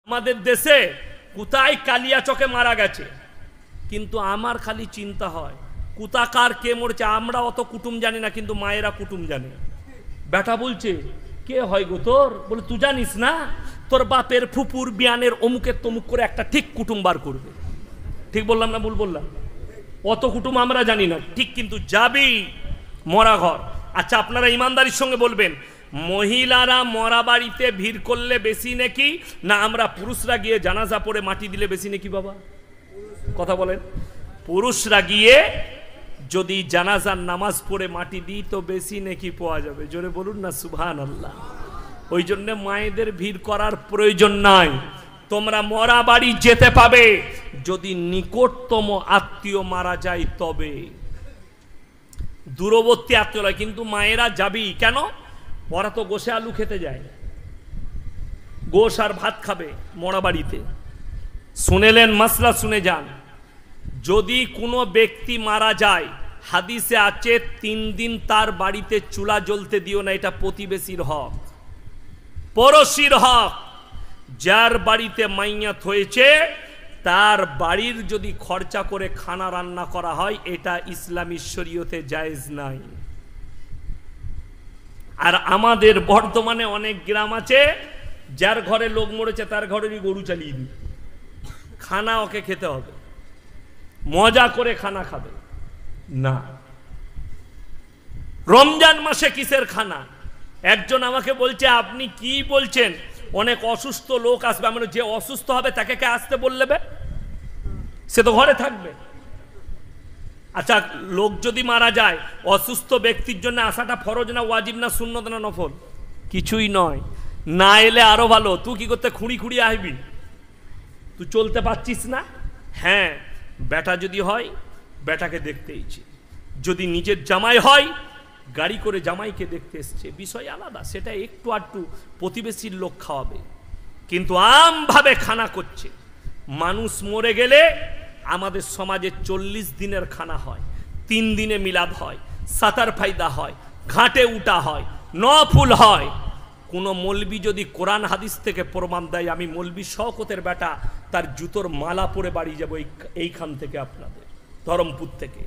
আমাদের দেশে কোথায় কালিয়াচকে মারা গেছে, কিন্তু আমার খালি চিন্তা হয় কোথাকার কে মরেছে। আমরা অত কুটুম জানি না, কিন্তু মায়েরা কুটুম জানে। বেটা বলছে কে হয় গো তোর, বলে তুই জানিস না, তোর বাপের ফুপুর বিয়ানের অমুকের তমুক করে একটা ঠিক কুটুম বার করবে। ঠিক বললাম না ভুল বললাম? অত কুটুম আমরা জানি না ঠিক, কিন্তু যাবি মরা ঘর। আচ্ছা, আপনারা ইমানদারির সঙ্গে বলবেন, মহিলারা মরা বাড়িতে ভিড় করলে বেশি নাকি না আমরা পুরুষরা গিয়ে জানাজা পড়ে মাটি দিলে বেশি নাকি? বাবা কথা বলেন। পুরুষরা গিয়ে যদি জানাজার নামাজ পড়ে মাটি দিই তো বেশি নাকি পাওয়া যাবে। জোরে বলুন না সুবহানাল্লাহ। ওই জন্য মায়েদের ভিড় করার প্রয়োজন নাই। তোমরা মরা বাড়ি যেতে পাবে যদি নিকটতম আত্মীয় মারা যায়, তবে দূরবর্তী আত্মীয় নয়। কিন্তু মায়েরা যাবি কেন? ওরা তো গোশে আলু খেতে যায়, গোশ আর ভাত খাবে মরা বাড়িতে। শুনেলেন মাসলা, শুনে যান। যদি কোনো ব্যক্তি মারা যায়, হাদিসে আছে 3 দিন তার বাড়িতে চুলা জ্বলতে দিও না। এটা প্রতিবেশীর হক, পড়শির হক। যার বাড়িতে মাইয়াত হয়েছে তার বাড়ির যদি খরচা করে খানা রান্না করা হয়, এটা ইসলামী শরীয়তে জায়েজ নাই। আর আমাদের বর্তমানে অনেক গ্রাম আছে, যার ঘরে লোক মরেছে তার ঘরেরই গরু চালিয়ে দিই, খানা ওকে খেতে হবে, মজা করে খানা খাবে না। রমজান মাসে কিসের খানা? একজন আমাকে বলছে আপনি কি বলছেন, অনেক অসুস্থ লোক আসবে। আমরা যে অসুস্থ হবে তাকে কে আসতে বললেবে? সে তো ঘরে থাকবে। আচ্ছা, লোক যদি মারা যায়, অসুস্থ ব্যক্তির জন্য আসাটা ফরজ না ওয়াজিব না সুন্নত না নফল? কিছুই নয়। না এলে আরো ভালো। তুই কি করতে খুঁড়ি খুঁড়ি আসবি? তুই চলতে পারছিস না? হ্যাঁ, বেটা যদি হয় বেটাকে দেখতে এসেছে, যদি নিজের জামাই হয় গাড়ি করে জামাইকে দেখতে এসছে, বিষয় আলাদা। সেটা একটু আধটু প্রতিবেশীর লোক খাওয়াবে, কিন্তু আমভাবে খানা করছে। মানুষ মরে গেলে আমাদের সমাজে 40 দিনের খানা হয়, 3 দিনে মিলাদ হয়, সাতার ফায়দা হয়, ঘাটে উঠা হয়, নফল হয়। কোনো মৌলবি যদি কোরআন হাদিস থেকে প্রমাণ দেয়, আমি মৌলবি শওকতের বেটা, তার জুতোর মালা পরে বাড়ি যাবো এইখান থেকে, আপনাদের ধরমপুর থেকে।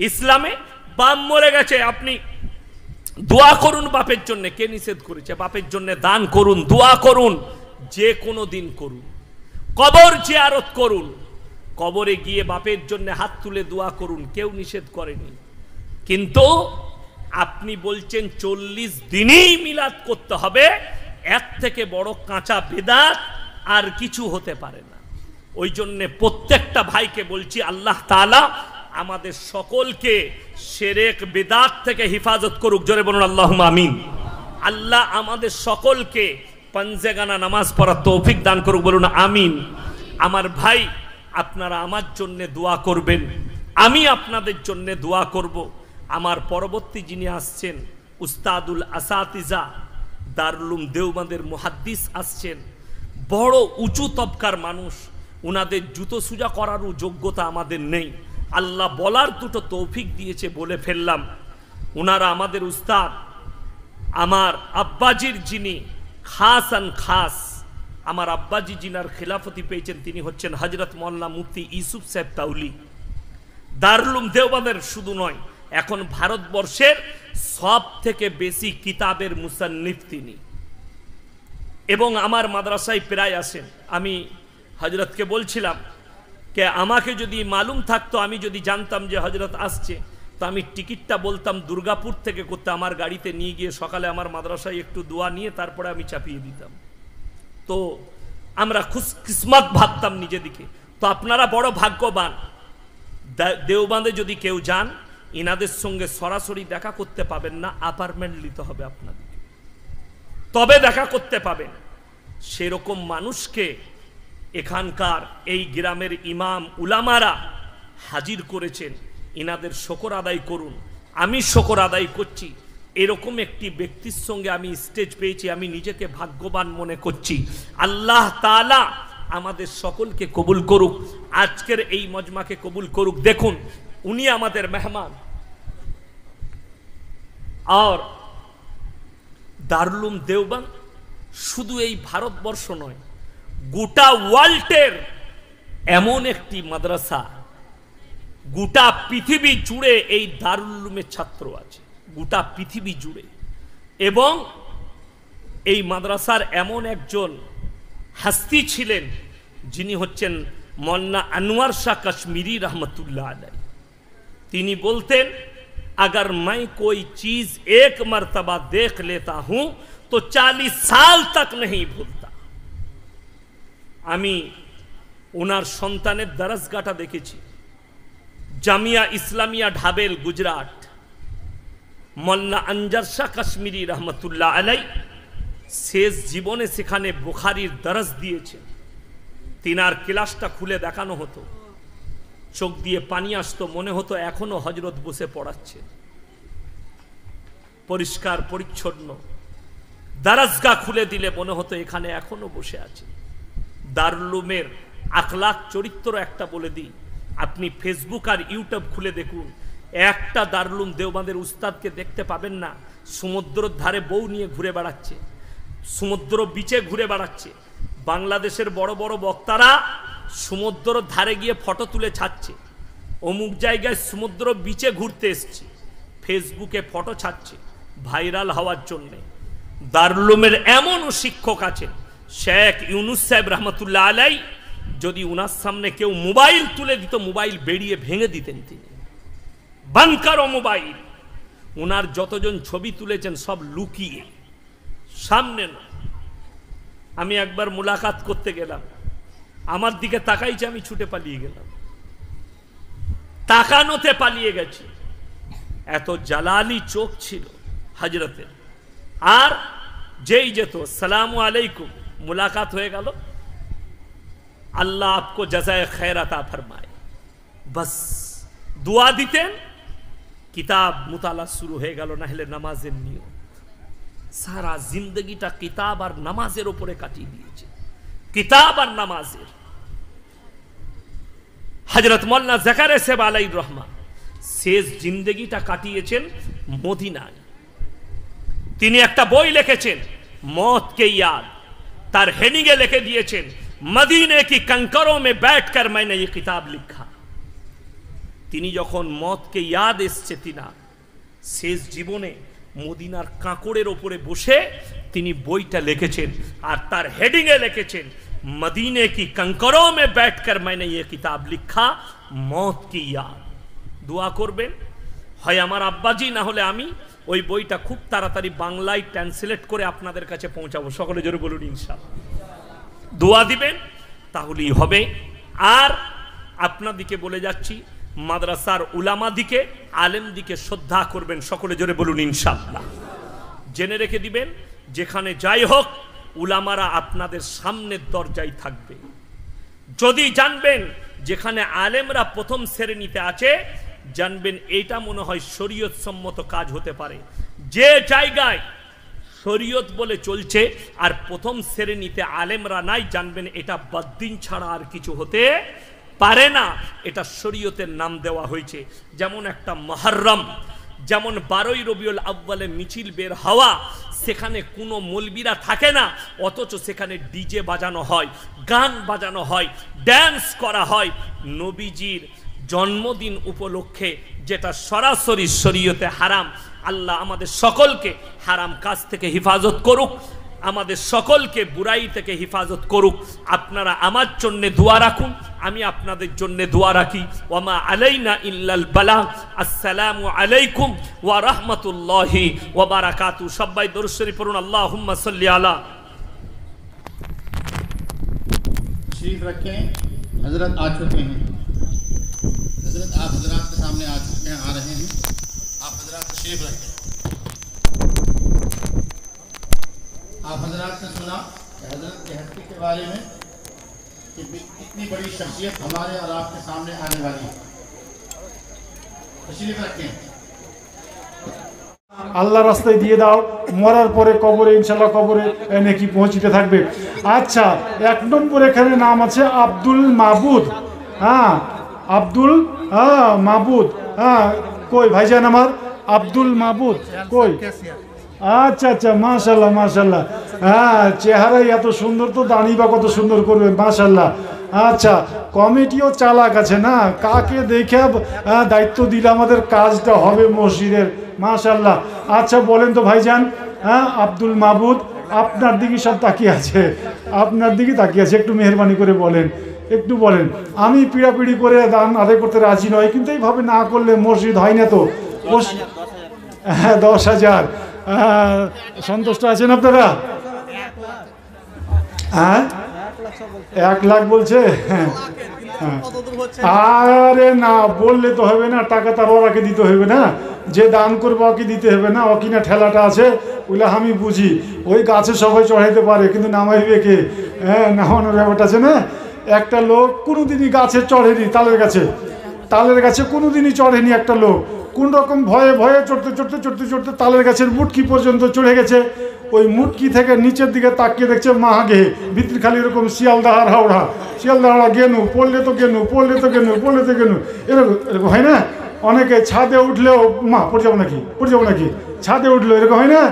ইসলামে বাপ মরে গেছে, আপনি দোয়া করুন বাপের জন্য। কে নিষেধ করেছে? বাপের জন্য দান করুন, দোয়া করুন, যে কোনো দিন করুন। কবর জিয়ারত করুন, কবরে গিয়ে বাপের জন্য হাত তুলে দোয়া করুন, কেউ নিষেধ করেনি। কিন্তু আপনি বলছেন 40 দিনই মিলাদ করতে হবে, এর থেকে বড় কাঁচা বেদাত আর কিছু হতে পারে না। ওই জন্য প্রত্যেকটা ভাইকে বলছি, আল্লাহ তাআলা আমাদের সকলকে শিরক বিদআত থেকে হেফাজত করুক। জোরে বলুন আল্লাহুম্মা আমিন। আল্লাহ আমাদের সকলকে পাঞ্জেগানা নামাজ পড়ার তৌফিক দান করুক, বলুন আমিন। আমার ভাই, আপনারা আমার জন্য দোয়া করবেন, আমি আপনাদের জন্য দোয়া করব। আমার পরবর্তী যিনি আসছেন, উস্তাদুল আসাতিজা দারুল উলুম দেওবন্দের মুহাদ্দিস আসছেন, বড় উঁচু তবকার মানুষ। উনাদের জুতো সুজা করারও যোগ্যতা আমাদের নেই, আল্লাহ বলার দুটো তৌফিক দিয়েছে, বলে ফেললাম। উনারা আমাদের উস্তাদ, আমার আব্বাজির যিনি খাসান খাস, আমার আব্বাজি জিনার খেলাফতি পেয়েছেন, তিনি হচ্ছেন হযরত মাওলানা মুফতি ইউসুফ সাহেব তাউলি। দারুল উলুম দেওবন্দের শুধু নয়, এখন ভারতবর্ষের সব থেকে বেশি কিতাবের মুসান্নিফ তিনি, এবং আমার মাদ্রাসায় প্রায় আসেন। আমি হযরতকে বলছিলাম কে আমাকে যদি মালুম থাকতো, আমি যদি জানতাম যে হযরত আসছে, তো আমি টিকিটটা বলতাম দুর্গাপুর থেকে করতে, আমার গাড়িতে নিয়ে গিয়ে সকালে আমার মাদ্রাসায় একটু দোয়া নিয়ে তারপরে আমি চাপিয়ে দিতাম। তো আমরা খুশকিসমত ভাবতাম নিজেদিকে। তো আপনারা বড় ভাগ্যবান। দেওবন্দে যদি কেউ যান, ইনাদের সঙ্গে সরাসরি দেখা করতে পাবেন না, অ্যাপার্টমেন্ট নিতে হবে আপনাদেরকে, তবে দেখা করতে পাবেন। সেরকম মানুষকে এখানকার এই গ্রামের ইমাম উলামারা হাজির করেছেন, ইনাদের শুকর আদায় করুন। আমি শুকর আদায় করছি, এরকম একটি ব্যক্তির সঙ্গে আমি স্টেজ পেয়েছি, আমি নিজেকে ভাগ্যবান মনে করছি। আল্লাহ তাআলা আমাদের সকলকে কবুল করুক, আজকের এই মজমাকে কবুল করুক। দেখুন, উনি আমাদের মেহমান। আর দারুল উলুম দেওবন্দ শুধু এই ভারতবর্ষ নয়, গোটা ওয়ার্ল্ডের এমন একটি মাদ্রাসা, গোটা পৃথিবী জুড়ে এই দারুল উলুমের ছাত্র আছে, গোটা পৃথিবী জুড়ে। এবং এই মাদ্রাসার এমন একজন হাস্তি ছিলেন যিনি হচ্ছেন মৌলানা আনোয়ার শাহ কাশ্মীরি রহমতুল্লাহ আলাইহি। তিনি বলতেন, अगर मैं कोई चीज एक मर्तबा देख लेता हूं तो 40 साल तक नहीं भूलता। আমি ওনার সন্তানের দরসগাটা দেখেছি, জামিয়া ইসলামিয়া ঢাবেল, গুজরাট। মৌলানা আনজার শাহ কাশ্মীরি রহমতুল্লাহ আলাইহি শেষ জীবনে সেখানে বুখারীর দরস দিয়েছেন। তিনার ক্লাসটা খুলে দেখানো হতো, চোখ দিয়ে পানি আসতো, মনে হতো এখনো হযরত বসে পড়াচ্ছে। পরিষ্কার পরিচ্ছন্ন দারাজগা খুলে দিলে মনে হতো এখানে এখনো বসে আছে। দারুল উলুমের আখলাক চরিত্র একটা বলে দিই, আপনি ফেসবুক আর ইউটিউব খুলে দেখুন, একটা দারুল উলুম দেওবন্দের উস্তাদকে দেখতে পাবেন না সমুদ্রের ধারে বউ নিয়ে ঘুরে বেড়াচ্ছে, সমুদ্র বিচে ঘুরে বেড়াচ্ছে। বাংলাদেশের বড় বড় বক্তারা সমুদ্রের ধারে গিয়ে ফটো তুলে ছাড়ছে, অমুক জায়গায় সমুদ্র বিচে ঘুরতে এসছে, ফেসবুকে ফটো ছাড়ছে ভাইরাল হওয়ার জন্যে। দারুল উলুমের এমনও শিক্ষক আছেন, শেখ ইউনুস সাহেব রহমতুল্লাহ আলাইহি, যদি উনার সামনে কেউ মোবাইল তুলে দিত, মোবাইল বেরিয়ে ভেঙে দিতেন তিনি, বন্ধ করো মোবাইল। উনার যতজন ছবি তুলেছেন সব লুকিয়ে, সামনে না। আমি একবার মুলাকাত করতে গেলাম, আমার দিকে তাকাইছে, আমি ছুটে পালিয়ে গেলাম, তাকানোতে পালিয়ে গেছি। এত জালালি চোখ ছিল হযরতের। আর যেই যেত সালামু আলাইকুম, মুলাকাত হয়ে গেল, আল্লাহ আপকো জাযায়ে খৈর আতা ফরমায়, বাস দোয়া দিতেন, কিতাব মুতালা শুরু হয়ে গেল, না হলে নামাজের নিয়ম। সারা জিন্দগিটা কিতাব আর নামাজের উপরে কাটিয়ে দিয়েছে, কিতাব আর নামাজের। হযরত মৌলানা জাকারিয়া সাহেব আলাইহির রহমান শেষ জিন্দগিটা কাটিয়েছেন মদিনায়। তিনি একটা বই লিখেছেন মौत के याद, তার হেডিংয়ে লিখে দিয়েছেন মদিনে কি कंकरों में बैठकर मैंने ये किताब लिखा। তিনি যখন मौत के याद এসছে, তিনার শেষ জীবনে মদিনার কাঁকড়ের ওপরে বসে তিনি বইটা লিখেছেন, আর তার হেডিংয়ে লিখেছেন মদিনে কি कंकरों में बैठकर मैंने ये किताब लिखा, मौत की याद। দোয়া করবেন, হয় আমার আব্বাজি, না হলে আমি ওই বইটা খুব তাড়াতাড়ি বাংলায় ট্রান্সলেট করে আপনাদের কাছে পৌঁছাবো। সকলে জোরে বলুন ইনশাআল্লাহ। দোয়া দিবেন, তাহলেই হবে। আর আপনাদিকে বলে যাচ্ছি, মাদ্রাসার উলামা দিকে, আলেম দিকে শ্রদ্ধা করবেন। সকলে জোরে বলুন ইনশাআল্লাহ। জেনে রেখে দিবেন, যেখানে যাই হোক উলামারা আপনাদের সামনের দরজায় থাকবে। যদি জানবেন যেখানে আলেমরা প্রথম শ্রেণীতে আছে, জানবেন এটা মনে হয় শরীয়ত সম্মত কাজ হতে পারে। যে জায়গায় শরীয়ত বলে চলছে আর প্রথম শ্রেণীতে আলেমরা নাই, জানবেন এটা বদ্দিন ছাড়া আর কিছু হতে পারে না। এটা শরীয়তের নাম দেওয়া হয়েছে। যেমন একটা মুহররম, যেমন 12ই রবিউল আউয়ালে মিছিল বের হওয়া, সেখানে কোনো মৌলবীরা থাকে না, অথচ সেখানে ডিজে বাজানো হয়, গান বাজানো হয়, ড্যান্স করা হয় নবীজির জন্মদিন উপলক্ষে, যেটা সরাসরি শরীয়তে হারাম। আল্লাহ আমাদের সকলকে হারাম কাজ থেকে হেফাজত করুক, আমাদের সকলকে বুরাই থেকে হেফাজত করুক। আপনারা আমার জন্য দোয়া রাখুন, আমি আপনাদের জন্য দোয়া রাখি। ওয়ামা আলাইনা ইল্লাল বালাগ। আসসালামু আলাইকুম ওয়া রাহমাতুল্লাহি ওয়া বারাকাতুহু। সবাই দরুদ শরীফ পড়ুন। আল্লাহুম্মা সাল্লি আলা। शरीफ रखें। हजरत आ चुके हैं। हजरत आप हजरात के सामने आ चुके हैं, आ रहे हैं। आप हजरात तशरीफ रखें। आप हजरात ने सुना कि हजरत की हस्ती के बारे में कि इतनी बड़ी शख्सियत हमारे और आपके सामने आने वाली है। तशरीफ रखें। আল্লাহ রাস্তায় দিয়ে দাও, মরার পরে কবরে ইনশাল্লাহ কবরে নাকি পৌঁছতে থাকবে। আচ্ছা, 1 নম্বর এখানে নাম আছে আব্দুল মাবুদ। হ্যাঁ, আব্দুল মাবুদ। হ্যাঁ, কই ভাইজান আমার আব্দুল মাবুদ কই? আচ্ছা আচ্ছা, মাশাল্লাহ মাশাল্লাহ। হ্যাঁ, চেহারাই এত সুন্দর, তো দাঁড়ি বা কত সুন্দর করবে, মাশাল্লাহ। আচ্ছা, কমিটিও চালাক আছে না, কাকে দেখে দায়িত্ব দিলে আমাদের কাজটা হবে মসজিদের, মাশাল্লাহ। আচ্ছা বলেন তো ভাইজান, হ্যাঁ আব্দুল মাবুদ, আপনার দিকে সব তাকিয়ে আছে, আপনার দিকে তাকিয়ে আছে, একটু মেহরবানি করে বলেন, একটু বলেন। আমি পিড়াপিড়ি করে দান আদায় করতে রাজি নয়, কিন্তু এইভাবে না করলে মসজিদ হয় না তো। হ্যাঁ 10,000, সন্তুষ্ট আছেন আপনারা? হ্যাঁ 1 লাখ বলছে। হ্যাঁ, আরে না বললে তো হবে না, টাকা তার ওরাকে দিতে হবে না, যে দান করবো ওকে দিতে হবে না, ও কিনা ঠেলাটা আছে ওইগুলো আমি বুঝি, ওই গাছে সবাই চড়াইতে পারে কিন্তু নামাইবে কে? হ্যাঁ, নামানোর ব্যাপারটা আছে না। একটা লোক কোনোদিনই গাছে চড়েনি, তালের গাছে কোনোদিনই চড়েনি একটা লোক, কোন রকম ভয়ে ভয়ে চড়তে চড়তে চড়তে চড়তে তালের গাছের মুটকি পর্যন্ত চড়ে গেছে। ওই মুটকি থেকে নিচের দিকে তাকিয়ে দেখছে মাহাগে ভিতর খালি এরকম শিয়ালদাহার হাওড়া, শিয়ালদাহারা গেনু, পড়লে তো গেনু, পড়লে তো গেনু, পড়লে তো গেনু, এরকম এরকম হয় না। অনেকে ছাদে উঠলেও মা পড়ে যাবো নাকি, ছাদে উঠলো এরকম হয় না।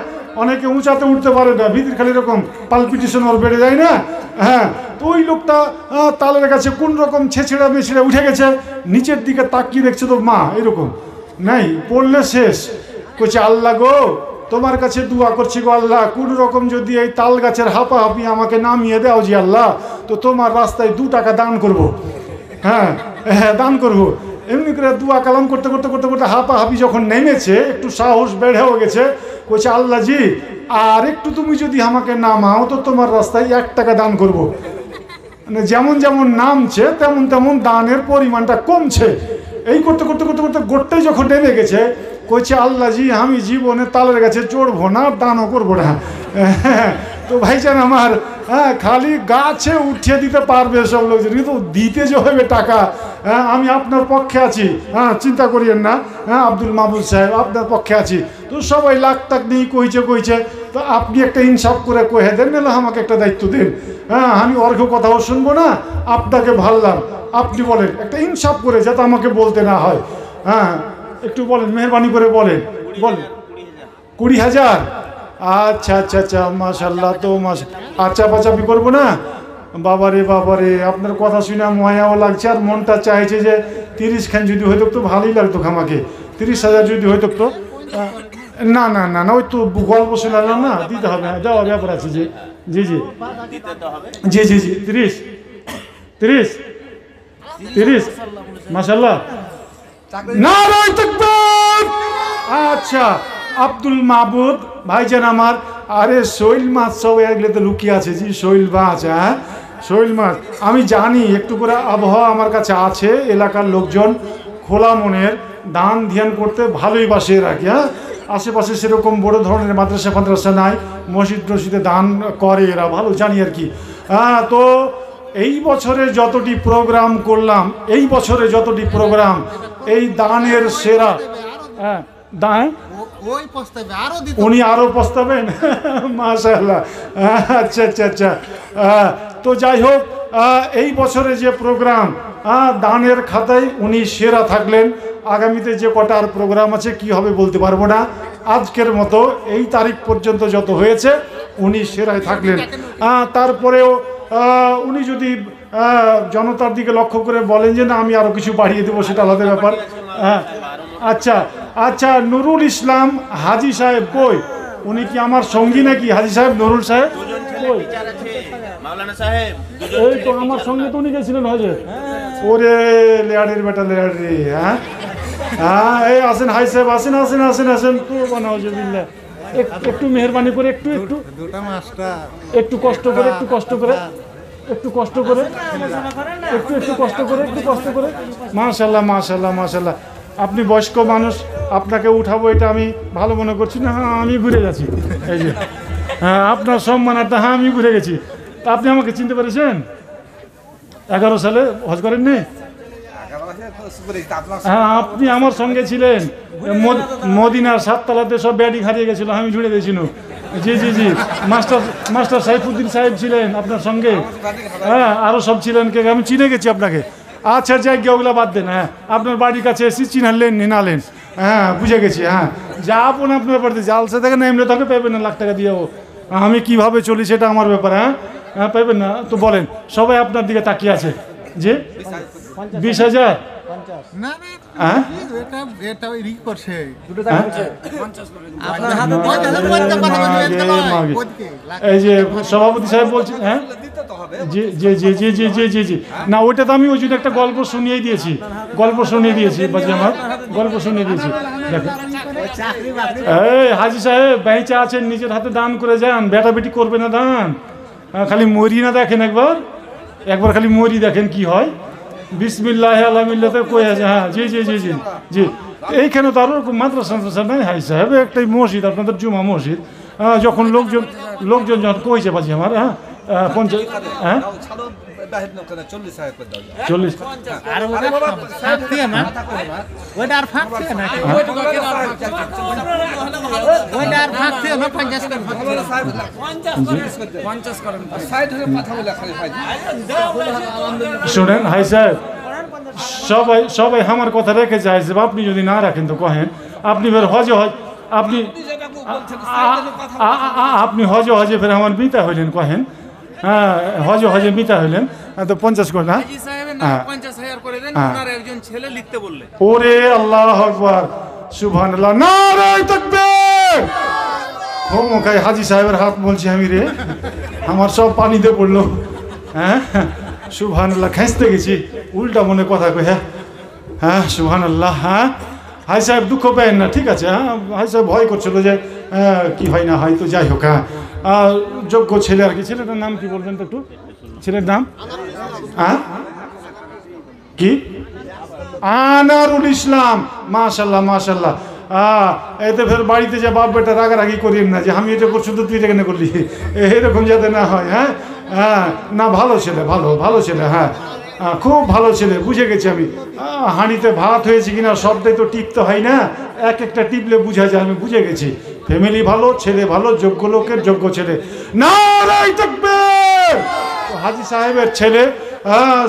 অনেকে উঁচাতে উঠতে পারে না, ভিতর খালি এরকম পালপিটেশন ওর বেড়ে যায় না। হ্যাঁ, তো ওই লোকটা তালের কাছে কোন রকম ছেঁচড়া মেছেড়ে উঠে গেছে, নিচের দিকে তাকিয়ে দেখছে তো মা এরকম নাই, পড়লে শেষ। কইছে আল্লাহ গো, তোমার কাছে দোয়া করছি গো আল্লাহ, কোন রকম যদি এই তাল গাছের হাঁপাহাঁপি আমাকে নামিয়ে দাও জি আল্লাহ, তো তোমার রাস্তায় 2 টাকা দান করব। হ্যাঁ হ্যাঁ, দান করব। এমনি করে দোয়া কালাম করতে করতে করতে করতে হাঁপাহাঁপি যখন নেমেছে, একটু সাহস বেড়েও গেছে, কইছে আল্লাহ জি আর একটু তুমি যদি আমাকে নামাও তো তোমার রাস্তায় 1 টাকা দান করব। মানে যেমন যেমন নামছে তেমন তেমন দানের পরিমাণটা কমছে। এই করতে করতে করতে করতে গোটটাই যখন নেমে গেছে, কইছে আল্লাহ জি আমি জীবনে তালের গাছে চড়বো না, দানও করবো না। তো ভাইজান আমার, হ্যাঁ খালি গাছে উঠিয়ে দিতে পারবে সব লোকজন, কিন্তু দিতে যে হবে টাকা, হ্যাঁ আমি আপনার পক্ষে আছি, হ্যাঁ চিন্তা করিয়েন না, হ্যাঁ আব্দুল মাহবুব সাহেব আপনার পক্ষে আছি। তো সবাই লাখ টাক নিয়ে কইছে, তো আপনি একটা ইনসাফ করে কহে দেন, নাহলে আমাকে একটা দায়িত্ব দেন। হ্যাঁ, আমি অর্ঘ কথাও শুনবো না, আপনাকে ভাললাম, আপনি বলেন একটা ইনসাফ করে, যাতে আমাকে বলতে না হয়। হ্যাঁ একটু বলেন, মেহরবানি করে বলেন। 20,000? আচ্ছা আচ্ছা আচ্ছা, মাশাল্লাহ। তো আচ্ছা পাচাপি করবো না, বাবারে বাবারে, আপনার কথা শুনে ময়াও লাগছে, আর মনটা চাইছে যে 30 খান যদি হইতো তো ভালোই লাগতো, আমাকে 30,000 যদি হইতো তো। না না না না, ওই তো গল্প শোনালাম না, দিতে হবে, দেওয়া ব্যাপার আছে। জি জি জি জি জি জি 30 মাশাল্লাহ। নারায়ে তাকবীর। আচ্ছা আব্দুল মাবুদ ভাইজান আমার, আরে শৈল মাছ সব এগুলোতে লুকিয়ে আছে। জি শৈল মাছ, হ্যাঁ শৈল মাছ আমি জানি, একটু করে আবহাওয়া আমার কাছে আছে, এলাকার লোকজন খোলা মনের দান ধ্যান করতে ভালোই বাসে রাখে। হ্যাঁ, আশেপাশে সেরকম বড় ধরনের মাদ্রাসা নাই, মসজিদে দান করে এরা, ভালো জানি আর কি। হ্যাঁ, তো এই বছরে যতটি প্রোগ্রাম করলাম, এই দানের সেরা। হ্যাঁ দান উনি আরো পস্তাবেন, মাশাআল্লাহ। আচ্ছা আচ্ছা আচ্ছা, তো যাই হোক, এই বছরে যে প্রোগ্রাম, দানের খাতায় উনি সেরা থাকলেন। আগামীতে যে কটা আর প্রোগ্রাম আছে কি হবে বলতে পারবো না, আজকের মতো এই তারিখ পর্যন্ত যত হয়েছে উনি সেরাই থাকলেন। তারপরেও উনি যদি জনতার দিকে লক্ষ্য করে বলেন যে না আমি আরো কিছু বাড়িয়ে দেবো, সেটা আলাদা ব্যাপার। আচ্ছা আচ্ছা, নুরুল ইসলাম হাজি সাহেব কই? উনি কি আমার সঙ্গী নাকি? হাজি সাহেব, নুরুল সাহেব কই? এই তো আমার সঙ্গে তো উনি গেছিলেন হজে। ওরে লেয়ারের বেটা লেয়ারে। হ্যাঁ হ্যাঁ, এই আসেন হাই সাহেব, আসেন আসেন আসেন আসেন। তো বানাউজুবিল্লাহ, একটু মেহরবানি করে, একটু কষ্ট করে, একটু কষ্ট করে, একটু কষ্ট করে। মাশাআল্লাহ মাশাআল্লাহ মাশাআল্লাহ। আপনি বয়স্ক মানুষ, আপনাকে উঠাবো এটা আমি ভালো মনে করছি না। হ্যাঁ আমি ঘুরে গেছি, এই যে হ্যাঁ আপনার সম্মানার্থে, হ্যাঁ আমি ঘুরে গেছি। তা আপনি আমাকে চিনতে পেরেছেন? 11 সালে হজ করেননি? হ্যাঁ আপনি আমার সঙ্গে ছিলেন, মদিনার 7 তলাতে সব ব্যাটিং হারিয়ে গেছিল, আমি ঝুড়ে দিয়েছিল। জি জি জি, মাস্টার সাইফুদ্দিন সাহেব ছিলেন আপনার সঙ্গে। হ্যাঁ আরও সব ছিলেন, কে আমি চিনে গেছি আপনাকে। আচ্ছা যাই গিয়ে ওগুলো বাদ দেন। হ্যাঁ আপনার বাড়ির কাছে এসে চিনালেন নিনালেন, হ্যাঁ বুঝে গেছি। হ্যাঁ যাবো না আপনার বাড়িতে, জালসা থেকে না এমনি তাকে পাবেন না লাখ টাকা দিয়েও। আমি কিভাবে চলি সেটা আমার ব্যাপার। হ্যাঁ হ্যাঁ পাবেন না তো বলেন, সবাই আপনার দিকে তাকিয়ে আছে। যে 20,000 না হ্যাঁ এটা এটা ওই রিক করছে এই যে সভাপতি সাহেব বলছেন। হ্যাঁ জি জি জি জি জি জি জি জি না ওইটা তো আমি ওই জন্য একটা গল্প শুনিয়ে দিয়েছি, গল্প শুনিয়ে দিয়েছি বাজি আমার, গল্প শুনিয়ে দিয়েছি। দেখেন এই হাজি সাহেব বেঁচে আছেন, নিজের হাতে দান করে যান, বেটা বেটি করবে না দান। খালি মরি না দেখেন, একবার একবার খালি মরি দেখেন কি হয়। বিসমিল্লাহ আলহামদুলিল্লাহ কয়ে আছে। হ্যাঁ জি জি জি জি জি এইখানে তো আরো মাদ্রাসা নাই হাই সাহেব, একটাই মসজিদ আপনাদের জুমা মসজিদ। যখন লোকজন যখন কইছে বাজি আমার। হ্যাঁ 50 হ্যাঁ 40 শোনেন হাই সাহেব, সবাই সবাই আমার কথা রেখে যায়। আপনি যদি না রাখেন তো কহেন, আপনি ফের হজে আপনি আপনি হজে ফের আমার মিতা হইলেন কহেন। হ্যাঁ হজে মিতা হইলেন তো 50 করে না। ওরে আল্লাহু আকবার সুবহানাল্লাহ নারায়ে তাকবীর। খাই হাজি সাহেবের হাত বলছি আমি রে, আমার সব পানিতে পড়লো। হ্যাঁ সুবহানাল্লাহ খাইতে গেছি উল্টা মনে কথা কই। হ্যাঁ হ্যাঁ সুবহানাল্লাহ। হ্যাঁ হাই সাহেব দুঃখ পেয়েন না, ঠিক আছে। হ্যাঁ হাই সাহেব ভয় করছিল যে কি হয় না হয়, তো যাই হোক। হ্যাঁ যোগ্য ছেলে আর কি, ছেলেটার নাম কি বলবেন তো একটু, ছেলের নাম? হ্যাঁ কি? আনারুল ইসলাম। মাশাল্লাহ মাশাল্লাহ। এতে ফের বাড়িতে যে বাপ বেটা রাগারাগি করিয়েন না যে আমি এটা করছি তো তুই এটা কেন করলি, এরকম যাতে না হয়। হ্যাঁ হ্যাঁ না ভালো ছেলে, ভালো ছেলে। হ্যাঁ খুব ভালো ছেলে, বুঝে গেছি আমি। হাঁড়িতে ভাত হয়েছে কিনা সবটাই তো টিপতে হয় না, এক একটা টিপলে বুঝা যায়। আমি বুঝে গেছি ফ্যামিলি ভালো, ছেলে ভালো, যোগ্য লোকের যোগ্য ছেলে। নারায়ে তাকবীর। হাজি সাহেবের ছেলে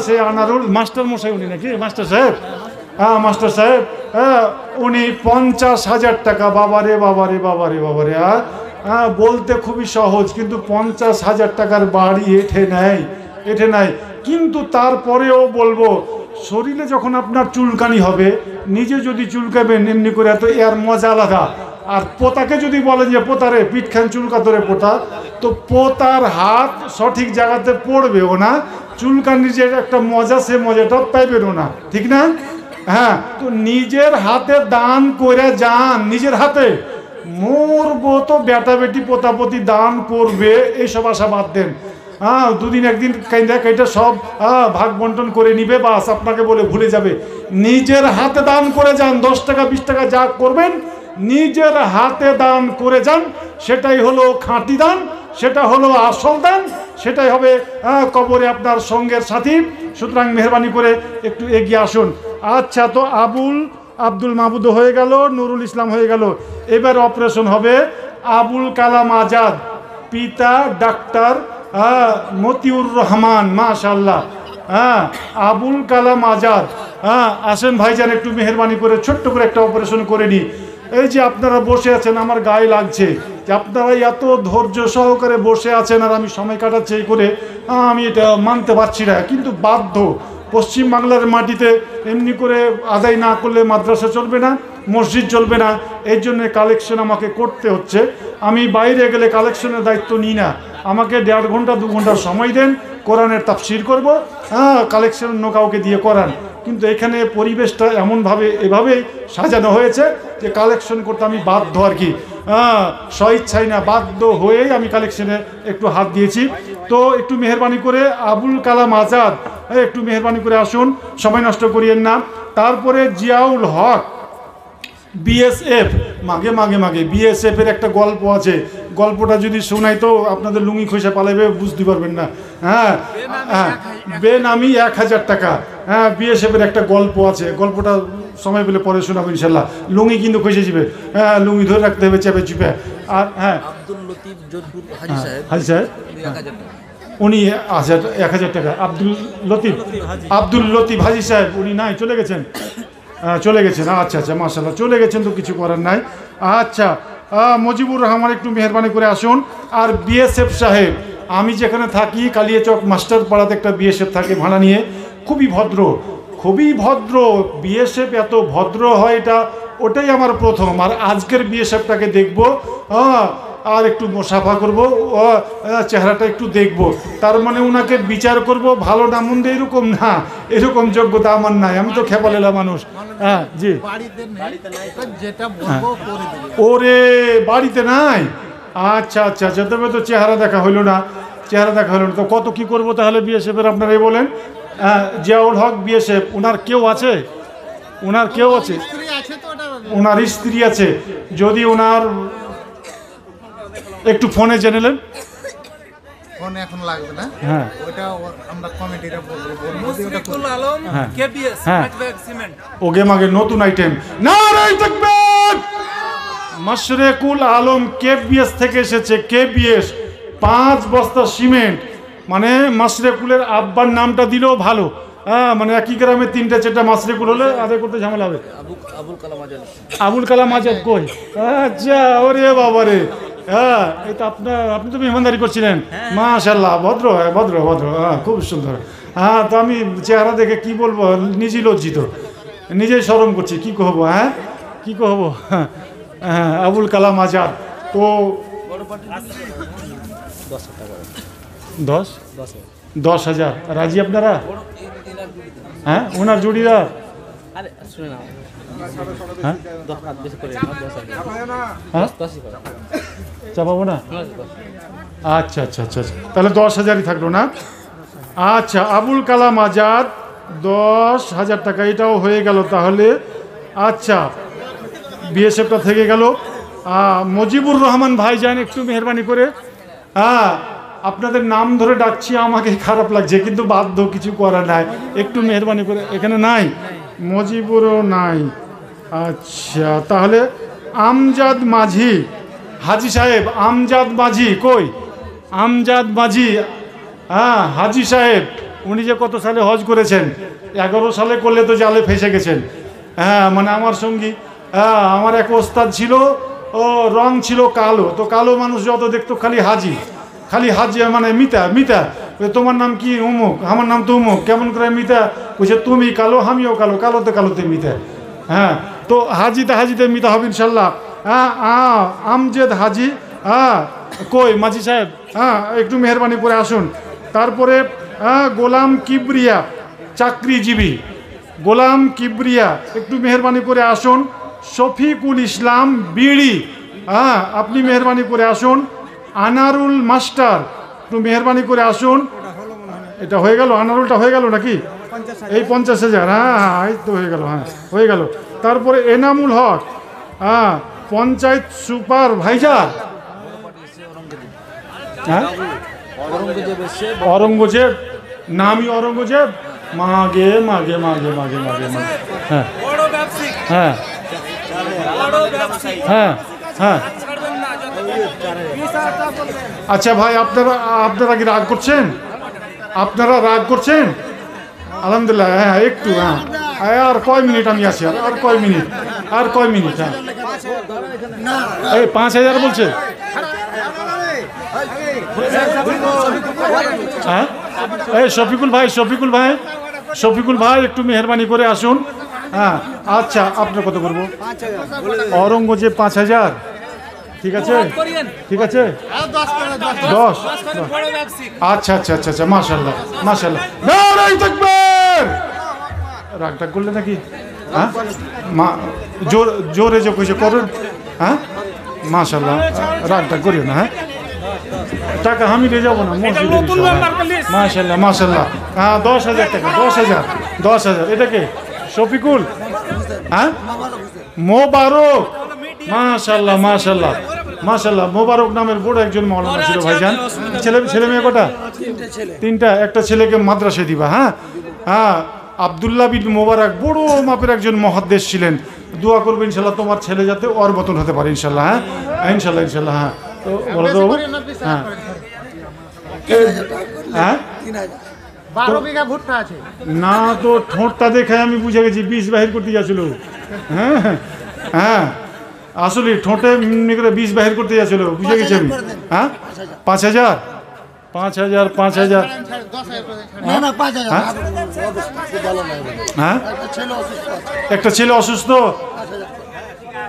সে আনারুল মাস্টার মশাই, উনি নাকি মাস্টার সাহেব? হ্যাঁ মাস্টার সাহেব। উনি 50,000 টাকা। বাবারে বাবারে বাবারে বাবারে। হ্যাঁ বলতে খুবই সহজ, কিন্তু 50,000 টাকার বাড়ি এঠে নেয়। কিন্তু তারপরেও বলবো, শরীরে যখন আপনার চুলকানি হবে, নিজে যদি চুলকাবেন এমনি করে, তো এর মজা আলাদা। আর পোতাকে যদি বলেন যে পোতারে পিঠখান চুলকা ধরে পোতা, তো পোতার হাত সঠিক জায়গাতে পড়বেও না, চুলকানির যে একটা মজা সে মজাটা পাইবেনও না, ঠিক না? হ্যাঁ তো নিজের হাতে দান করে যান, নিজের হাতে। মরবো তো বেটা বেটি পোতাপতি দান করবে এইসব আশা বাদ দেন। দুদিন একদিন কাইটা সব ভাগ বন্টন করে নিবে, বাস আপনাকে বলে ভুলে যাবে। নিজের হাতে দান করে যান, 10 টাকা 20 টাকা যা করবেন নিজের হাতে দান করে যান। সেটাই হলো খাঁটি দান, সেটা হলো আসল দান, সেটাই হবে কবরে আপনার সঙ্গের সাথী। সুতরাং মেহরবানি করে একটু এগিয়ে আসুন। আচ্ছা, তো আব্দুল মাহমুদ হয়ে গেল, নুরুল ইসলাম হয়ে গেল। এবার অপারেশন হবে আবুল কালাম আজাদ, পিতা ডাক্তার মতিউর রহমান। মাশাআল্লাহ। আবুল কালাম আজাদ। আসেন ভাইজান, একটু মেহরবানি করে ছোট্ট করে একটা অপারেশন করে নিই। এই যে আপনারা বসে আছেন, আমার গায়ে লাগছে যে আপনারা এত ধৈর্য সহকারে বসে আছেন আর আমি সময় কাটাচ্ছি এই করে, আমি এটা মানতে পারছি না, কিন্তু বাধ্য। পশ্চিম বাংলার মাটিতে এমনি করে আদায় না করলে মাদ্রাসা চলবে না, মসজিদ চলবে না। এই জন্য কালেকশন আমাকে করতে হচ্ছে। আমি বাইরে গেলে কালেকশনের দায়িত্ব নিই না, আমাকে 1.5 ঘন্টা 2 ঘন্টা সময় দেন, কোরআনের তাফসির করব, কালেকশন অন্য কাউকে দিয়ে করান। কিন্তু এখানে পরিবেশটা এভাবেই সাজানো হয়েছে যে কালেকশন করতে আমি বাধ্য আর কি। স্বইচ্ছাই না, বাধ্য হয়েই আমি কালেকশনে একটু হাত দিয়েছি। তো একটু মেহরবানি করে আবুল কালাম আজাদ, একটু মেহরবানি করে আসুন, সময় নষ্ট করিয়েন না। তারপরে জিয়াউল হক, বিএসএফ। মাগে বিএসএফ এর একটা গল্প আছে, গল্পটা যদি শোনাই তো আপনাদের লুঙ্গি খসে পালাবে, বুঝতে পারবেন না। বেনামি 1000 টাকা। বিএসএফ এর একটা গল্প আছে, গল্পটা সময় পেলে পরে শোনাবো ইনশাল্লাহ। লুঙ্গি কিন্তু খসে যাবে, লুঙ্গি ধরে রাখতে হবে চেপে চুপে। আর আব্দুল লতিফ জোধপুর হাজী সাহেব উনি 1000 টাকা। আব্দুল লতিফ হাজী সাহেব উনি নাই, চলে গেছেন। চলে গেছেন, আচ্ছা আচ্ছা, মাশাআল্লাহ, চলে গেছেন তো কিছু করার নাই। আচ্ছা, মুজিবুর রহমান একটু মেহরবানি করে আসুন। আর বিএসএফ সাহেব, আমি যেখানে থাকি কালিয়াচক মাস্টার পাড়াতে একটা বিএসএফ থাকে ভাড়া নিয়ে, খুবই ভদ্র, খুবই ভদ্র বিএসএফ, এত ভদ্র হয় এটা, ওটাই আমার প্রথম। আর আজকের বিএসএফটাকে দেখবো, আর একটু মোসাফা করবো, চেহারাটা একটু দেখবো, তার মানে ওনাকে বিচার করব ভালো না মন্দ এরকম না, এরকম যোগ্যতা আমার নাই, আমি তো খেপালেলা মানুষ। হ্যাঁ জি, ওরে বাড়িতে নাই, আচ্ছা আচ্ছা আচ্ছা, তবে তো চেহারা দেখা হইলো না, চেহারা দেখা হলো না, তো কত কি করবো তাহলে বিএসএফের আপনারাই বলেন। জিয়াউল হক বিএসএফ, ওনার কেউ আছে? ওনার কেউ আছে? ওনার স্ত্রী আছে, যদি ওনার একটু ফোনে জেনে নেন। ফোনে এখন লাগবে না, হ্যাঁ ওটা আমরা কমিটিরা বলবো। মুশফিকুল আলম কেবিএস ম্যাটব্যাগ সিমেন্ট, ওগে মাগে নতুন আইটেম, নারায়ে তাকবীর। মুশফিকুল আলম কেবিএস থেকে এসেছে, কেবিএস 5 বস্তা সিমেন্ট, মানে মাশরেকুলের আব্বার নামটা দিলেও ভালো, মানে একই গ্রামে 3-4টা মাশরেকুল হলে আদায় করতে ঝামেলা হবে। আবুল কালাম আজাদ, আবুল কালাম আজাদ কই? আচ্ছা, ওরে বাবারে, হ্যাঁ, এই তো আপনি তো মেহমানদারি করছিলেন, মাশাআল্লাহ, ভদ্র, হ্যাঁ ভদ্র ভদ্র, হ্যাঁ খুব সুন্দর। হ্যাঁ, তো আমি চেহারা দেখে কি বলবো, নিজেই লজ্জিত, নিজেই শরম করছি, কি কহবো, হ্যাঁ কি কহবো। হ্যাঁ, আবুল কালাম আজাদ, তো 10,000 রাজি আপনারা? হ্যাঁ, ওনার জুড়িদার, আরে শুনে না, হ্যাঁ 10 হাত বেশি করে 10,000, হ্যাঁ 10 করে, চাপাবো না? আচ্ছা আচ্ছা আচ্ছা আচ্ছা, তাহলে 10,000ই থাকলো না। আচ্ছা, আবুল কালাম আজাদ 10,000 টাকা, এটাও হয়ে গেল তাহলে। আচ্ছা, বিএসএফটা থেকে গেল। মুজিবুর রহমান ভাইজান, একটু মেহরবানি করে, আপনাদের নাম ধরে ডাকছি, আমাকে খারাপ লাগছে, কিন্তু বাধ্য, কিছু করার নাই, একটু মেহরবানি করে। এখানে নাই, মুজিবুরও নাই। আচ্ছা, তাহলে আমজাদ মাঝি, হাজি সাহেব, আমজাদ মাঝি কই? আমজাদ মাঝি, হাজি সাহেব, উনি যে কত সালে হজ করেছেন, 11 সালে করলে তো জালে ফেসে গেছেন। হ্যাঁ, মানে আমার সঙ্গী, আমার এক ওস্তাদ ছিল, ও রং ছিল কালো, তো কালো মানুষ যত দেখতো খালি হাজি, খালি হাজি, মানে মিতা, মিতা, তোমার নাম কি? উমুক, আমার নাম তো উমুক, কেমন করে মিতা? বলছে তুমি কালো, আমিও কালো, কালোতে কালোতে মিতা। হ্যাঁ, তো হাজিতে মিতা হবে ইনশাল্লাহ। আমজেদ হাজি, কই মাঝি সাহেব, একটু মেহরবানি করে আসুন। তারপরে গোলাম কিবরিয়া, চাকরিজীবী, গোলাম কিবরিয়া, একটু মেহরবানি করে আসুন। শফিকুল ইসলাম বিড়ি, আপনি মেহরবানি করে আসুন। আনারুল মাস্টার, একটু মেহরবানি করে আসুন। এটা হয়ে গেল, আনারুলটা হয়ে গেল নাকি? এই 50,000, হ্যাঁ এই তো হয়ে গেল, হ্যাঁ হয়ে গেল। তারপরে এনামুল হক, পঞ্চায়েত সুপারভাইজার, হ্যাঁ অরঙ্গজেব, নামই অরঙ্গজেব, মাগে মাগে মাগে মাগে মাগে মাগে, হ্যাঁ হ্যাঁ হ্যাঁ হ্যাঁ। আচ্ছা ভাই, আপনারা কি রাগ করছেন? আপনারা রাগ করছেন? আলহামদুলিল্লাহ, হ্যাঁ একটু, হ্যাঁ আর কয় মিনিট আমি আছি, আর কয় মিনিট, আর কয় মিনিট, হ্যাঁ এই 5,000 বলছে, হ্যাঁ এই শফিকুল ভাই, শফিকুল ভাই, শফিকুল ভাই, একটু মেহরবানি করে আসুন। হ্যাঁ, আচ্ছা, আপনার কত করবো? অরঙ্গজেব 5,000, ঠিক আছে, ঠিক আছে, 10। আচ্ছা আচ্ছা আচ্ছা আচ্ছা, মাশাআল্লাহ মাশাআল্লাহ, নারায়ে তাকবীর। রাগটা করলে নাকি? হ্যাঁ, জোরে যে কইছে করেন, হ্যাঁ মাশাআল্লাহ, রাগটা করিও না, হ্যাঁ টাকা আমি দিয়ে যাবো না, মাশাআল্লাহ মাশাআল্লাহ। হ্যাঁ 10,000 টাকা, 10,000, এটা কে? শফিকুল, হ্যাঁ মোবারক, মাশাআল্লাহ মাশাআল্লাহ মাশাআল্লাহ। মোবারক নামের বড় একজন মাওলানা ছিল ভাইজান। ছেলে মেয়ে কটা? 3টা। একটা ছেলেকে মাদ্রাসায় দিবা। হ্যাঁ হ্যাঁ, আব্দুল্লাহ বিন মোবারক বড় মাপের একজন মহাদ্দেশ ছিলেন। দোয়া করবে ইনশাল্লাহ তোমার ছেলে যাতে ওর মতন হতে পারে ইনশাল্লাহ। হ্যাঁ ইনশাল্লাহ ইনশাল্লাহ। হ্যাঁ, তো বলো তো, হ্যাঁ হ্যাঁ 12 বিঘা ভুট্টা আছে। না তো ঠোঁটটা দেখে আমি বুঝে গেছি বিষ বাহির করতে যাচ্ছিল। হ্যাঁ হ্যাঁ আসলে ঠোঁটে এমনি করে বিষ বাহির করতে যাচ্ছিল, বুঝে গেছি আমি। হ্যাঁ 5,000 5,000 5,000 10,000 করে ছাড়। না না 5,000 হ্যাঁ? ভালো নাই হ্যাঁ একটা ছেলে অসুস্থ আছে।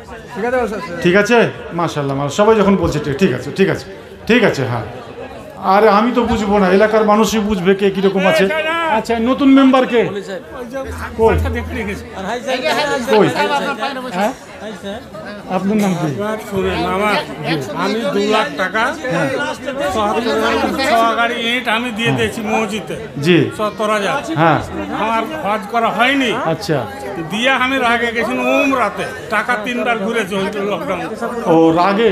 একটা ছেলে অসুস্থ, ঠিক আছে মাশাআল্লাহ সবাই যখন বলছে ঠিক আছে ঠিক আছে ঠিক আছে। হ্যাঁ আরে আমি তো বুঝবো না, এলাকার মানুষই বুঝবে কে কিরকম আছে। আচ্ছা নতুন মেম্বার কে? কই কই? হ্যাঁ আপনার নাম কি? শুনেন আমার, আমি 2 লাখ টাকা সহকারী ইট আমি দিয়ে দিয়েছি মসজিদে জি 70,000। হ্যাঁ আমার হজ করা হয়নি, আচ্ছা দিয়ে আমি রাগে গেছিলাম উমরাতে, টাকা 3 বার ঘুরেছে লকডাউন। ও রাগে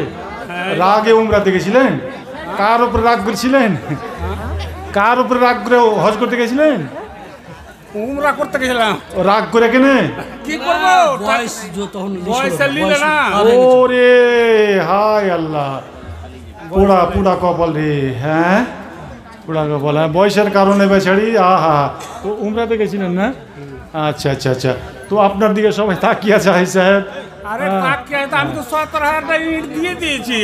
রাগে উমরাতে গেছিলেন? কার উপরে রাগ করেছিলেন? কার উপরে রাগ করে হজ করতে গেছিলেন? উমরা করতে গেছিলাম, ও রাগ করে কেনে? কি করবো বয়সে নিলে না। ওরে হায় আল্লাহ, পোড়া পোড়া কপাল রে। হ্যাঁ পোড়া কপাল, হ্যাঁ বয়সের কারণে বেচারি। আহা তো উমরাতে গেছিলেন না? আচ্ছা আচ্ছা আচ্ছা, তো আপনার দিকে সবাই তাকিয়ে আছে হাই সাহেব। আরে টাকা আমি তো 70,000 টাকা ইট দিয়ে দিয়েছি,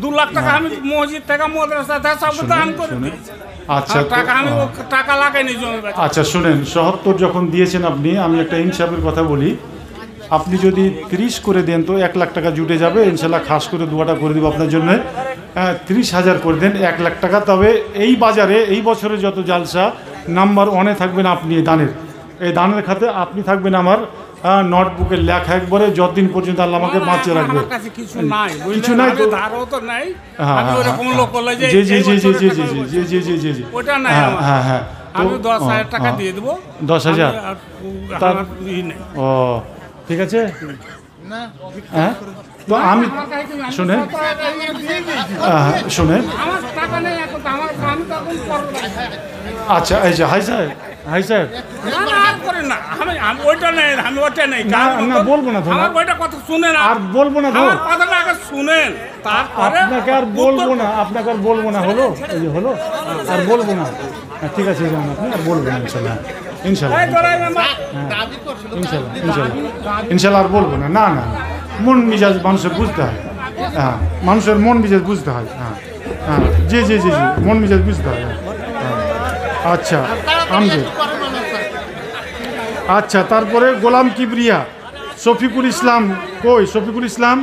2 লাখ টাকা আমি মসজিদ থেকে মাদ্রাসা থেকে সব দান করে দিয়েছি। আচ্ছা আর টাকা আমি টাকা লাগাইনি জমি বেচে। আচ্ছা শুনেন, ৭০ যখন দিয়েছেন আপনি, আমি একটা ইনসাফের কথা বলি, আপনি যদি 30 করে দেন তো 1 লাখ টাকা জুটে যাবে ইনশাল্লাহ। খাস করে দুয়াটা করে দেবো আপনার জন্য। 30,000 করে দেন 1 লাখ টাকা। তবে এই বাজারে এই বছরে যত জালসা নাম্বার 1-এ থাকবেন আপনি। দানের এই দানের খাতে আপনি থাকবেন আমার নোটবুকের লেখা একবারে, যতদিন পর্যন্ত আল্লাহ আমাকে বাঁচিয়ে রাখবে। আমার কাছে কিছু নাই, কিছু নাই তো? ধারও তো নাই। হ্যাঁ আমি ওরকম লোক হলে যে জি জি এই জি জি বছরের জি টাকা জি দেবো। জি জি জি জি জি ওটা নাই হ্যাঁ আমার। হ্যাঁ হ্যাঁ আমি 10,000 টাকা দিয়ে দেবো। 10,000 তার- আমার ই নেই। ও ঠিক আছে। না হ্যাঁ তো আমি শুনেন শুনেন আমার টাকা নেই এখন, আমার আমি তো এখন করবো না। আচ্ছা এই যে হাই সাহেব হাই সাহেব না না আর করে না, আমি ওইটা নেই, আমি ওইটা নেই। না, না, বলবো না তো, না। আমার ওইটা কথা শুনেন, আর বলবো না তো। আমার কথাটা আগে শুনেন, তারপরে আপনাকে আর বলবো না, আপনাকে আর বলবো না। হলো এই যে হলো, আর বলবো না। ঠিক আছে যান আপনি, আর বলবো না ইনশাল্লাহ ইনশাল্লাহ এই ধরেন আমার ইনশাল্লাহ ইনশাল্লাহ ইনশাল্লাহ আর বলবো না। না না মন মিজাজ মানুষের বুঝতে হয়। হ্যাঁ মানুষের মন মিজাজ বুঝতে হয়। হ্যাঁ হ্যাঁ জি জি জি জি মন মিজাজ বুঝতে হয়। হ্যাঁ আচ্ছা আমজে আচ্ছা, তারপরে গোলাম কিবরিয়া, শফিকুল ইসলাম কই? শফিকুল ইসলাম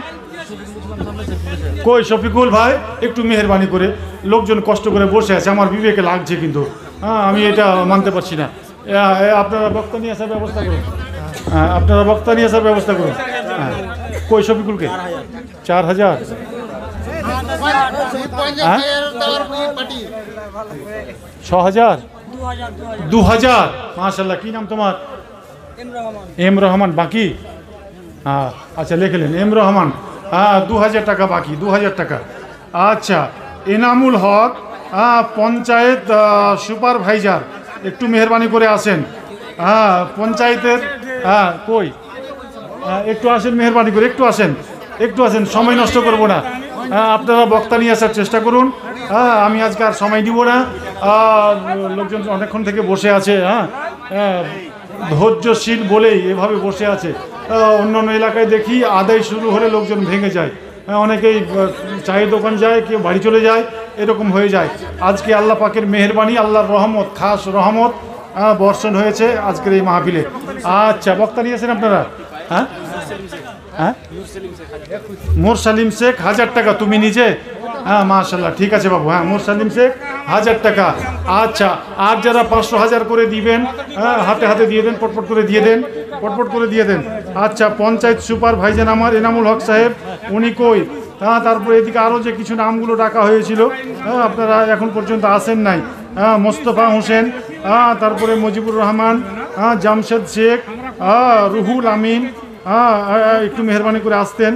কই? শফিকুল ভাই একটু মেহরবানি করে, লোকজন কষ্ট করে বসে আছে, আমার বিবেকে লাগছে কিন্তু। হ্যাঁ আমি এটা মানতে পারছি না। আপনারা বক্তা নিয়ে আসার ব্যবস্থা করুন। হ্যাঁ আপনারা বক্তা নিয়ে আসার ব্যবস্থা করুন। হ্যাঁ কই শফিকুলকে? 4,000 6,000 2,000 মাশাল্লাহ। কি নাম তোমার? এম রহমান। বাকি হ্যাঁ আচ্ছা লিখলেন এম রহমান। হ্যাঁ 2,000 টাকা বাকি, 2,000 টাকা। আচ্ছা এনামুল হক পঞ্চায়েত সুপারভাইজার, একটু মেহরবানি করে আসেন। হ্যাঁ পঞ্চায়েতের হ্যাঁ কই? একটু আসেন মেহরবানি করে, একটু আসেন একটু আসেন, সময় নষ্ট করবো না। হ্যাঁ আপনারা বক্তা নিয়ে আসার চেষ্টা করুন। হ্যাঁ আমি আজকে আর সময় দিব না, লোকজন অনেকক্ষণ থেকে বসে আছে। হ্যাঁ ধৈর্যশীল বলেই এভাবে বসে আছে। অন্যান্য এলাকায় দেখি আদায় শুরু হলে লোকজন ভেঙে যায়। অনেকেই চায়ের দোকান যায়, কেউ বাড়ি চলে যায়, এরকম হয়ে যায়। আজকে আল্লাহ পাকের মেহেরবানি, আল্লাহর রহমত, খাস রহমত বর্ষণ হয়েছে আজকের এই মাহফিলে। আচ্ছা বক্তা নিয়েছেন আপনারা? হ্যাঁ হ্যাঁ মোরসালিম শেখ 1,000 টাকা। তুমি নিজে? হ্যাঁ মাশাল্লাহ ঠিক আছে বাবু। হ্যাঁ মোরসালিম শেখ 1,000 টাকা। আচ্ছা আর যারা 500,000 করে দিবেন, হ্যাঁ হাতে হাতে দিয়ে দেন, পটপট করে দিয়ে দেন, পটপট করে দিয়ে দেন। আচ্ছা পঞ্চায়েত সুপারভাইজার আমার এনামুল হক সাহেব, উনি কই? হ্যাঁ তারপরে এদিকে আরও যে কিছু নামগুলো ডাকা হয়েছিল, হ্যাঁ আপনারা এখন পর্যন্ত আসেন নাই। হ্যাঁ মোস্তফা হোসেন, হ্যাঁ তারপরে মুজিবুর রহমান, হ্যাঁ জামশেদ শেখ, রুহুল আমিন, একটু মেহরবানি করে আসতেন।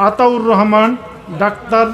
আতাউর রহমান, ডাক্তার